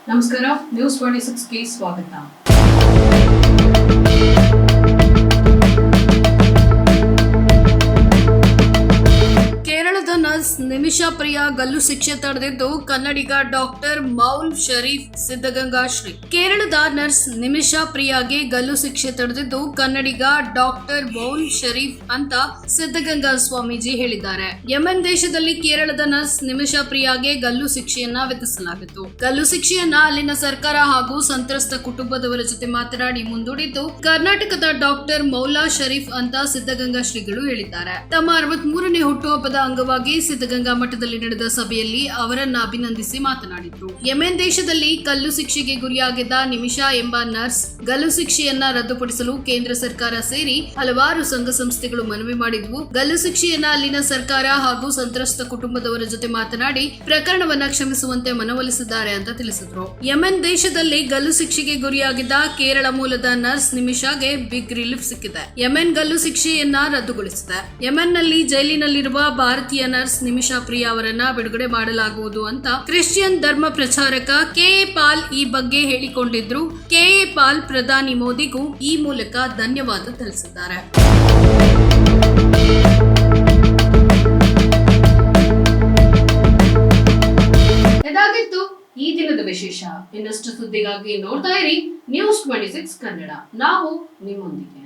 ನಮಸ್ಕಾರ, ನ್ಯೂಸ್ 26ಗೆ ಸ್ವಾಗತ. ಕೇರಳದ ನರ್ಸ್ ನಿಮಿಷಾ ಪ್ರಿಯಾ ಗಲ್ಲು ಶಿಕ್ಷೆ ತಡೆದಿದ್ದು ಕನ್ನಡಿಗ ಡಾಕ್ಟರ್ ಮೌಲ್ ಶರೀಫ್ ಸಿದ್ಧಗಂಗಾ ಶ್ರೀ. ಕೇರಳದ ನರ್ಸ್ ನಿಮಿಷಾ ಪ್ರಿಯಾಗೆ ಗಲ್ಲು ಶಿಕ್ಷೆ ತಡೆದಿದ್ದು ಕನ್ನಡಿಗ ಡಾಕ್ಟರ್ ಮೌಲ್ ಶರೀಫ್ ಅಂತ ಸಿದ್ಧಗಂಗಾ ಸ್ವಾಮೀಜಿ ಹೇಳಿದ್ದಾರೆ. ಯೆಮೆನ್ ದೇಶದಲ್ಲಿ ಕೇರಳದ ನರ್ಸ್ ನಿಮಿಷಾ ಪ್ರಿಯಾಗೆ ಗಲ್ಲು ಶಿಕ್ಷೆಯನ್ನ ವಿಧಿಸಲಾಗಿತ್ತು. ಗಲ್ಲು ಶಿಕ್ಷೆಯನ್ನ ಅಲ್ಲಿನ ಸರ್ಕಾರ ಹಾಗೂ ಸಂತ್ರಸ್ತ ಕುಟುಂಬದವರ ಜೊತೆ ಮಾತನಾಡಿ ಮುಂದೂಡಿದ್ದು ಕರ್ನಾಟಕದ ಡಾಕ್ಟರ್ ಮೌಲಾ ಶರೀಫ್ ಅಂತ ಸಿದ್ಧಗಂಗಾ ಶ್ರೀಗಳು ಹೇಳಿದ್ದಾರೆ. ತಮ್ಮ 63ನೇ ಹುಟ್ಟುಹಬ್ಬದ ಅಂಗವಾಗಿ ಸಿದ್ಧಗಂಗಾ ಮಠದಲ್ಲಿ ನಡೆದ ಸಭೆಯಲ್ಲಿ ಅವರನ್ನ ಅಭಿನಂದಿಸಿ ಮಾತನಾಡಿದ್ರು. ಯೆಮೆನ್ ದೇಶದಲ್ಲಿ ಗಲ್ಲು ಶಿಕ್ಷೆಗೆ ಗುರಿಯಾಗಿದ್ದ ನಿಮಿಷಾ ಎಂಬ ನರ್ಸ್ ಗಲ್ಲು ಶಿಕ್ಷೆಯನ್ನ ರದ್ದುಪಡಿಸಲು ಕೇಂದ್ರ ಸರ್ಕಾರ ಸೇರಿ ಹಲವಾರು ಸಂಘ ಸಂಸ್ಥೆಗಳು ಮನವಿ ಮಾಡಿದ್ವು. ಗಲ್ಲು ಶಿಕ್ಷೆಯನ್ನ ಅಲ್ಲಿನ ಸರ್ಕಾರ ಹಾಗೂ ಸಂತ್ರಸ್ತ ಕುಟುಂಬದವರ ಜೊತೆ ಮಾತನಾಡಿ ಪ್ರಕರಣವನ್ನ ಕ್ಷಮಿಸುವಂತೆ ಮನವೊಲಿಸಿದ್ದಾರೆ ಅಂತ ತಿಳಿಸಿದ್ರು. ಯೆಮೆನ್ ದೇಶದಲ್ಲಿ ಗಲ್ಲು ಶಿಕ್ಷೆಗೆ ಗುರಿಯಾಗಿದ್ದ ಕೇರಳ ಮೂಲದ ನರ್ಸ್ ನಿಮಿಷಾಗೆ ಬಿಗ್ ರಿಲೀಫ್ ಸಿಕ್ಕಿದೆ. ಯೆಮೆನ್ ಗಲ್ಲು ಶಿಕ್ಷೆಯನ್ನ ರದ್ದುಗೊಳಿಸಿದೆ. ಯೆಮೆನ್ನಲ್ಲಿ ಜೈಲಿನಲ್ಲಿರುವ ಭಾರತೀಯ ನರ್ಸ್ ನಿಮಿಷಾ ಪ್ರಿಯಾ ಅವರನ್ನ ಬಿಡುಗಡೆ ಮಾಡಲಾಗುವುದು ಅಂತ ಕ್ರಿಶ್ಚಿಯನ್ ಧರ್ಮ ಪ್ರಚಾರಕ ಕೆ.ಎ. ಪಾಲ್ ಈ ಬಗ್ಗೆ ಹೇಳಿಕೊಂಡಿದ್ರು. ಕೆ.ಎ. ಪಾಲ್ ಪ್ರಧಾನಿ ಮೋದಿಗೂ ಈ ಮೂಲಕ ಧನ್ಯವಾದ ತಿಳಿಸಿದ್ದಾರೆ. ಇದಾಗಿತ್ತು ಈ ದಿನದ ವಿಶೇಷ. ಇನ್ನಷ್ಟು ಸುದ್ದಿಗಾಗಿ ನೋಡ್ತಾ ಇರಿ ನ್ಯೂಸ್ 26 ಕನ್ನಡ. ನಾವು ನಿಮ್ಮೊಂದಿಗೆ.